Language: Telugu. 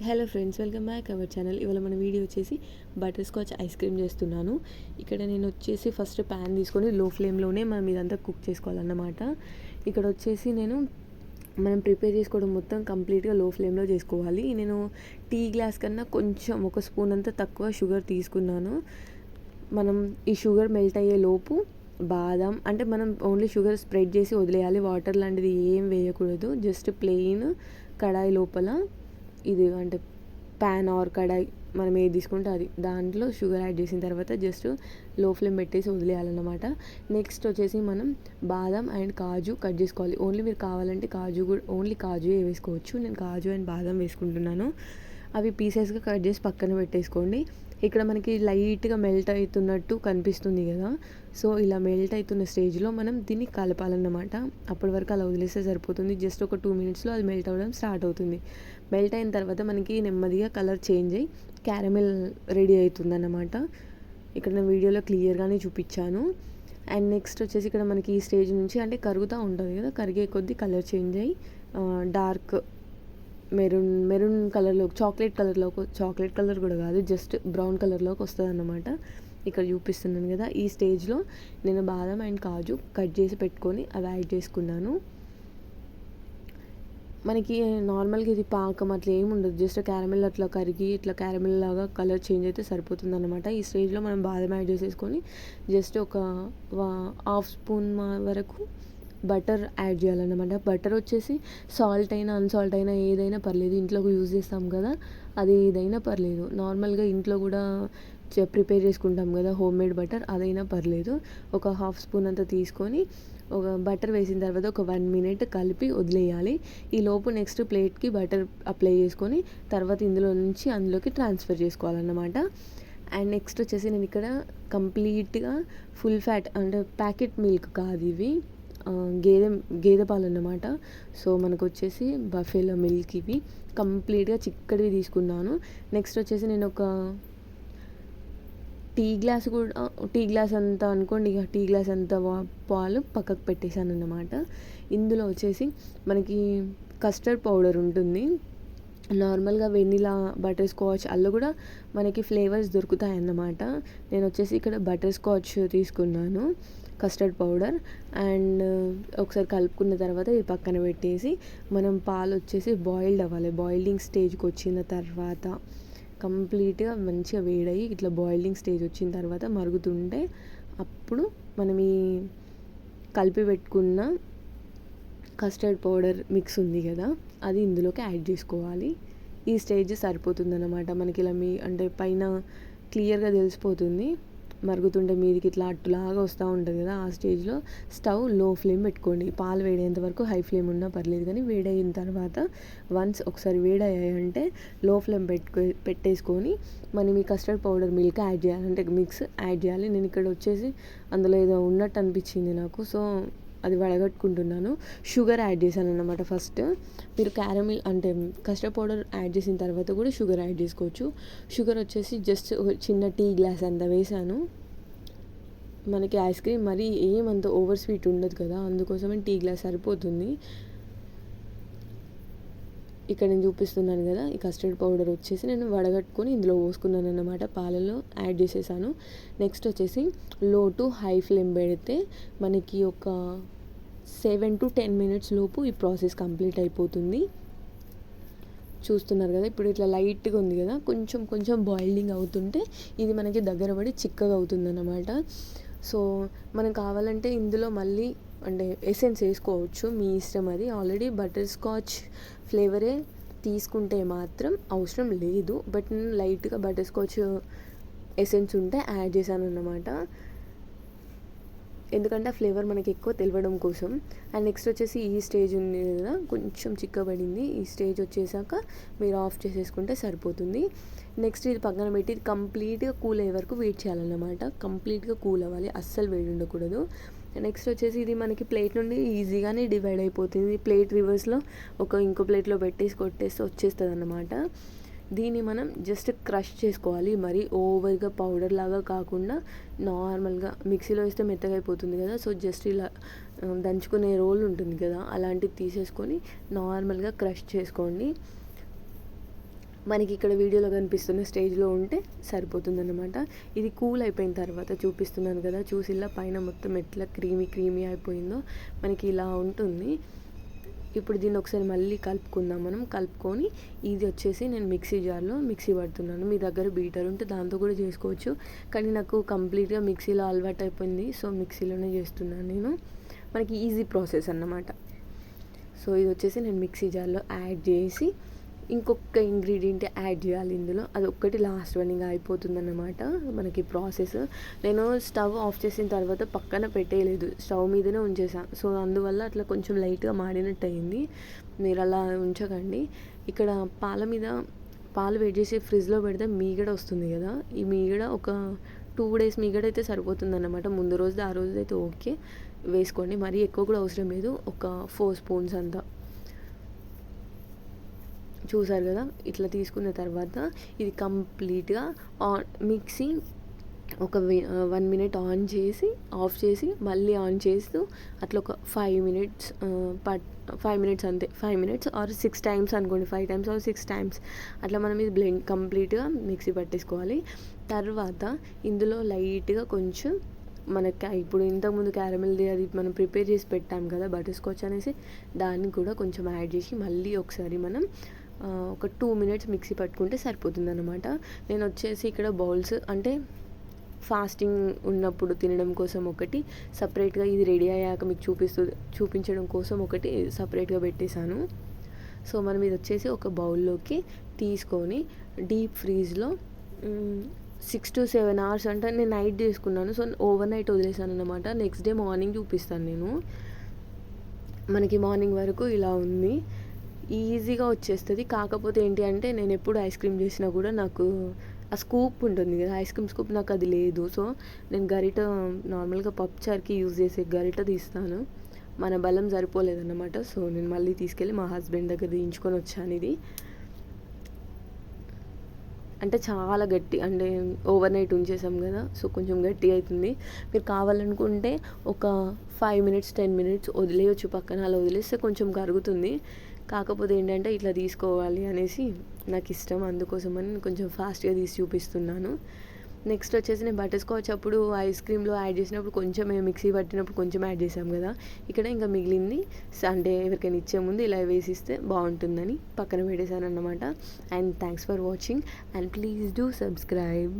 Hello friends, welcome back our channel. ఇవాళ మన వీడియో వచ్చేసి బటర్ స్కాచ్ ఐస్ క్రీమ్ చేస్తున్నాను. ఇక్కడ నేను వచ్చేసి ఫస్ట్ ప్యాన్ తీసుకొని లో ఫ్లేమ్లోనే మనం ఇదంతా కుక్ చేసుకోవాలన్నమాట. ఇక్కడ వచ్చేసి మనం ప్రిపేర్ చేసుకోవడం మొత్తం కంప్లీట్గా లో ఫ్లేమ్లో చేసుకోవాలి. నేను టీ గ్లాస్ కన్నా కొంచెం ఒక స్పూన్ అంతా తక్కువ షుగర్ తీసుకున్నాను. మనం ఈ షుగర్ మెల్ట్ అయ్యే లోపు బాదం అంటే మనం ఓన్లీ షుగర్ స్ప్రెడ్ చేసి వదిలేయాలి. వాటర్ లాంటిది ఏం వేయకూడదు. జస్ట్ ప్లెయిన్ కడాయి లోపల ఇది అంటే ప్యాన్ ఆర్ కడాయి మనం ఏది తీసుకుంటే అది దాంట్లో షుగర్ యాడ్ చేసిన తర్వాత జస్ట్ లో ఫ్లేమ్ పెట్టేసి వదిలేయాలన్నమాట. నెక్స్ట్ వచ్చేసి మనం బాదం అండ్ కాజు కట్ చేసుకోవాలి. ఓన్లీ మీరు కావాలంటే కాజు కూడా ఓన్లీ కాజు వేసుకోవచ్చు. నేను కాజు అండ్ బాదం వేసుకుంటున్నాను. అవి పీసెస్గా కట్ చేసి పక్కన పెట్టేసుకోండి. ఇక్కడ మనకి లైట్గా మెల్ట్ అవుతున్నట్టు కనిపిస్తుంది కదా, సో ఇలా మెల్ట్ అవుతున్న స్టేజ్లో మనం దీన్ని కలపాలన్నమాట. అప్పటి వరకు అలా వదిలేస్తే సరిపోతుంది. జస్ట్ ఒక 2 మినిట్స్లో అది మెల్ట్ అవ్వడం స్టార్ట్ అవుతుంది. మెల్ట్ అయిన తర్వాత మనకి నెమ్మదిగా కలర్ చేంజ్ అయ్యి క్యారమెల్ రెడీ అవుతుందన్నమాట. ఇక్కడ నేను వీడియోలో క్లియర్గానే చూపించాను. అండ్ నెక్స్ట్ వచ్చేసి ఇక్కడ మనకి ఈ స్టేజ్ నుంచి అంటే కరుగుతూ ఉంటుంది కదా, కరిగే కొద్దీ కలర్ చేంజ్ అయ్యి డార్క్ మెరూన్ కలర్లో చాక్లెట్ కలర్ కూడా కాదు, జస్ట్ బ్రౌన్ కలర్లోకి వస్తుంది అన్నమాట. ఇక్కడ చూపిస్తున్నాను కదా, ఈ స్టేజ్లో నేను బాదం అండ్ కాజు కట్ చేసి పెట్టుకొని అవి యాడ్ చేసుకున్నాను. మనకి నార్మల్గా ఇది పాకం అట్లా ఏమి ఉండదు, జస్ట్ క్యారమెల్ అట్లా కరిగి ఇట్లా క్యారమెల్ లాగా కలర్ చేంజ్ అయితే సరిపోతుంది అనమాట. ఈ స్టేజ్లో మనం బాదం యాడ్ చేసేసుకొని జస్ట్ ఒక హాఫ్ స్పూన్ వరకు బటర్ యాడ్ చేయాలన్నమాట. బటర్ వచ్చేసి సాల్ట్ అయినా అన్సాల్ట్ అయినా ఏదైనా పర్లేదు, ఇంట్లో యూజ్ చేస్తాం కదా, అది ఏదైనా పర్లేదు. నార్మల్గా ఇంట్లో కూడా ప్రిపేర్ చేసుకుంటాం కదా హోమ్ మేడ్ బటర్, అదైనా పర్లేదు. ఒక హాఫ్ స్పూన్ అంతా తీసుకొని ఒక బటర్ వేసిన తర్వాత ఒక 1 మినిట్ కలిపి వదిలేయాలి. ఈ లోపు నెక్స్ట్ ప్లేట్కి బటర్ అప్లై చేసుకొని తర్వాత అందులోకి ట్రాన్స్ఫర్ చేసుకోవాలన్నమాట. అండ్ నెక్స్ట్ వచ్చేసి నేను ఇక్కడ కంప్లీట్గా ఫుల్ ఫ్యాట్ అంటే ప్యాకెట్ మిల్క్ కాదు, ఇవి గేదె పాలు అన్నమాట. సో మనకు వచ్చేసి బఫెలో మిల్క్ ఇవి కంప్లీట్గా చిక్కడివి తీసుకున్నాను. నెక్స్ట్ వచ్చేసి నేను ఒక టీ గ్లాస్ అంతా అనుకోండి, ఇక టీ గ్లాస్ అంతా పాలు పక్కకు పెట్టేశాను అన్నమాట. ఇందులో వచ్చేసి మనకి కస్టర్డ్ పౌడర్ ఉంటుంది. నార్మల్గా వెనిలా, బటర్ స్కాచ్ అల్ల కూడా మనకి ఫ్లేవర్స్ దొరుకుతాయి అన్నమాట. నేను వచ్చేసి ఇక్కడ బటర్ స్కాచ్ తీసుకున్నాను, కస్టర్డ్ పౌడర్. అండ్ ఒకసారి కలుపుకున్న తర్వాత ఇది పక్కన పెట్టేసి మనం పాలు వచ్చేసి బాయిల్డ్ అవ్వాలి. బాయిలింగ్ స్టేజ్కి వచ్చిన తర్వాత కంప్లీట్గా మంచిగా వేడయ్యి ఇట్లా బాయిలింగ్ స్టేజ్ వచ్చిన తర్వాత మరుగుతుంటే అప్పుడు మనం ఈ కలిపి పెట్టుకున్న కస్టర్డ్ పౌడర్ మిక్స్ ఉంది కదా, అది ఇందులోకి యాడ్ చేసుకోవాలి. ఈ స్టేజ్ సరిపోతుందన్నమాట. మనకి ఇలా అంటే పైన క్లియర్గా తెలిసిపోతుంది, మరుగుతుంటే మీదికి ఇట్లా అట్టులాగా వస్తూ ఉంటుంది కదా, ఆ స్టేజ్లో స్టవ్ లో ఫ్లేమ్ పెట్టుకోండి. పాలు వేడేంత వరకు హై ఫ్లేమ్ ఉన్నా పర్లేదు, కానీ వేడయిన తర్వాత వన్స్ ఒకసారి వేడయ్యాయంటే లో ఫ్లేమ్ పెట్టేసుకొని మనం ఈ కస్టర్డ్ పౌడర్ మిల్క్ యాడ్ చేయాలి, అంటే మిక్స్ యాడ్ చేయాలి. నేను ఇక్కడ వచ్చేసి అందులో ఏదో ఉన్నట్టు అనిపించింది నాకు, సో అది వడగట్టుకుంటున్నాను. షుగర్ యాడ్ చేశాను అన్నమాట. ఫస్ట్ మీరు క్యారమిల్ అంటే కస్టర్డ్ పౌడర్ యాడ్ చేసిన తర్వాత కూడా షుగర్ యాడ్ చేసుకోవచ్చు. షుగర్ వచ్చేసి జస్ట్ ఒక చిన్న టీ గ్లాస్ అంత వేసాను. మనకి ఐస్ క్రీమ్ మరి ఏమంత ఓవర్ స్వీట్ ఉండదు కదా, అందుకోసమే టీ గ్లాస్ సరిపోతుంది. ఇక్కడ నేను చూపిస్తున్నాను కదా, ఈ కస్టర్డ్ పౌడర్ వచ్చేసి నేను వడగట్టుకొని ఇందులో పోసుకున్నాను అన్నమాట. పాలలో యాడ్ చేసేసాను. నెక్స్ట్ వచ్చేసి లో టు హై ఫ్లేమ్ పెడితే మనకి ఒక 7 to 10 మినిట్స్ లోపు ఈ ప్రాసెస్ కంప్లీట్ అయిపోతుంది. చూస్తున్నారు కదా, ఇప్పుడు ఇట్లా లైట్గా ఉంది కదా, కొంచెం కొంచెం బాయిలింగ్ అవుతుంటే ఇది మనకి దగ్గర పడి చిక్కగా అవుతుందన్నమాట. సో మనం కావాలంటే ఇందులో మళ్ళీ అంటే ఎసెన్స్ వేసుకోవచ్చు, మీ ఇష్టం అది. ఆల్రెడీ బటర్ స్కాచ్ ఫ్లేవరే తీసుకుంటే మాత్రం అవసరం లేదు, బట్ నేను లైట్గా బటర్ స్కాచ్ ఎసెన్స్ ఉంటే యాడ్ చేశాను అన్నమాట, ఎందుకంటే ఆ ఫ్లేవర్ మనకి ఎక్కువ తెలియడం కోసం. అండ్ నెక్స్ట్ వచ్చేసి ఈ స్టేజ్ ఉంది కదా, కొంచెం చిక్కబడింది. ఈ స్టేజ్ వచ్చేసాక మీరు ఆఫ్ చేసేసుకుంటే సరిపోతుంది. నెక్స్ట్ ఇది పక్కన పెట్టి ఇది కంప్లీట్గా కూల్ అయ్యే వరకు వెయిట్ చేయాలన్నమాట. కంప్లీట్గా కూల్ అవ్వాలి, అస్సలు వేడి ఉండకూడదు. నెక్స్ట్ వచ్చేసి ఇది మనకి ప్లేట్ నుండి ఈజీగానే డివైడ్ అయిపోతుంది. ప్లేట్ రివర్స్లో ఇంకో ప్లేట్లో పెట్టేసి కొట్టేస్తే వచ్చేస్తుంది అన్నమాట. దీన్ని మనం జస్ట్ క్రష్ చేసుకోవాలి, మరి ఓవర్గా పౌడర్ లాగా కాకుండా నార్మల్గా మిక్సీలో వేస్తే మెత్తగా అయిపోతుంది కదా, సో జస్ట్ ఇలా దంచుకునే రోల్ ఉంటుంది కదా, అలాంటిది తీసేసుకొని నార్మల్గా క్రష్ చేసుకోండి. మనకి ఇక్కడ వీడియోలో కనిపిస్తున్న స్టేజ్లో ఉంటే సరిపోతుందన్నమాట. ఇది కూల్ అయిపోయిన తర్వాత చూపిస్తున్నాను కదా, చూసి ఇలా పైన మొత్తం ఎట్లా క్రీమీ అయిపోయిందో మనకి ఇలా ఉంటుంది. ఇప్పుడు దీన్ని ఒకసారి మళ్ళీ కలుపుకుందాం. మనం కలుపుకొని ఇది వచ్చేసి నేను మిక్సీ జార్లో మిక్సీ పడుతున్నాను. మీ దగ్గర బీటర్ ఉంటే దాంతో కూడా చేసుకోవచ్చు, కానీ నాకు కంప్లీట్గా మిక్సీలో అలవాటు అయిపోయింది, సో మిక్సీలోనే చేస్తున్నాను నేను. మనకి ఈజీ ప్రాసెస్ అన్నమాట. సో ఇది వచ్చేసి నేను మిక్సీ జార్లో యాడ్ చేసి ఇంకొక ఇంగ్రీడియంట్ యాడ్ చేయాలి ఇందులో, అది ఒక్కటి లాస్ట్ వన్ ఇంకా అయిపోతుందన్నమాట మనకి ప్రాసెస్. నేను స్టవ్ ఆఫ్ చేసిన తర్వాత పక్కన పెట్టేయలేదు, స్టవ్ మీదనే ఉంచేసాను. సో అందువల్ల అట్లా కొంచెం లైట్గా మాడినట్టు అయింది. మీరు అలా ఉంచకండి. ఇక్కడ పాలు వేడి చేసి ఫ్రిడ్జ్లో పెడితే మీగడ వస్తుంది కదా, ఈ మీగడ ఒక 2 days మీగడ అయితే సరిపోతుందన్నమాట. ముందు రోజు ఆ రోజు అయితే ఓకే వేసుకోండి, మరీ ఎక్కువ కూడా అవసరం లేదు, ఒక 4 spoons అంతా. చూసారు కదా, ఇట్లా తీసుకున్న తర్వాత ఇది కంప్లీట్గా మిక్సీ ఒక 1 minute ఆన్ చేసి ఆఫ్ చేసి మళ్ళీ ఆన్ చేస్తూ అట్లా ఒక 5 minutes 5 minutes అంతే, 5 minutes ఆర్ 6 times అనుకోండి, 5 times ఆర్ 6 times అట్లా మనం ఇది బ్లెండ్ కంప్లీట్గా మిక్సీ పట్టేసుకోవాలి. తర్వాత ఇందులో లైట్గా కొంచెం మనకి ఇప్పుడు ఇంతకుముందు క్యారమెల్ది అది మనం ప్రిపేర్ చేసి పెట్టాం కదా బటర్ స్కాచ్ అనేసి, దాన్ని కూడా కొంచెం యాడ్ చేసి మళ్ళీ ఒకసారి మనం ఒక 2 minutes మిక్సీ పట్టుకుంటే సరిపోతుందన్నమాట. నేను వచ్చేసి ఇక్కడ బౌల్స్ అంటే ఫాస్టింగ్ ఉన్నప్పుడు తినడం కోసం ఒకటి సపరేట్గా, ఇది రెడీ అయ్యాక మీకు చూపించడం కోసం ఒకటి సపరేట్గా పెట్టేశాను. సో మనం ఇది వచ్చేసి ఒక బౌల్లోకి తీసుకొని డీప్ ఫ్రీజ్లో 6 to 7 hours అంటే నేను నైట్ చేసుకున్నాను, సో ఓవర్ నైట్ వదిలేసాను అనమాట. నెక్స్ట్ డే మార్నింగ్ చూపిస్తాను నేను. మనకి మార్నింగ్ వరకు ఇలా ఉంది, ఈజీగా వచ్చేస్తుంది. కాకపోతే ఏంటి అంటే నేను ఎప్పుడు ఐస్ క్రీమ్ చేసినా కూడా నాకు ఆ స్కూప్ ఉంటుంది కదా, ఐస్ క్రీమ్ స్కూప్, నాకు అది లేదు. సో నేను గరిట నార్మల్గా పప్పుచారుకి యూజ్ చేసే గరిట తీస్తాను, మన బలం సరిపోలేదన్నమాట. సో నేను మళ్ళీ తీసుకెళ్ళి మా హస్బెండ్ దగ్గర తీయించుకొని వచ్చాను. ఇది అంటే చాలా గట్టి, అంటే ఓవర్ నైట్ ఉంచేసాం కదా, సో కొంచెం గట్టి అవుతుంది. మీరు కావాలనుకుంటే ఒక 5 minutes 10 minutes వదిలేయచ్చు పక్కన, అలా వదిలేస్తే కొంచెం కరుగుతుంది. కాకపోతే ఏంటంటే ఇట్లా తీసుకోవాలి అనేసి నాకు ఇష్టం, అందుకోసమని కొంచెం ఫాస్ట్గా తీసి చూపిస్తున్నాను. నెక్స్ట్ వచ్చేసి నేను బటర్ స్కాచ్ అప్పుడు ఐస్ క్రీమ్లో యాడ్ చేసినప్పుడు కొంచెం మిక్సీ పట్టినప్పుడు కొంచెం యాడ్ చేసాం కదా, ఇక్కడ ఇంకా మిగిలింది అంటే ఎవరికైనా ఇచ్చే ముందు ఇలా వేసిస్తే బాగుంటుందని పక్కన పెట్టేశాను అన్నమాట. And thanks for watching and please do subscribe.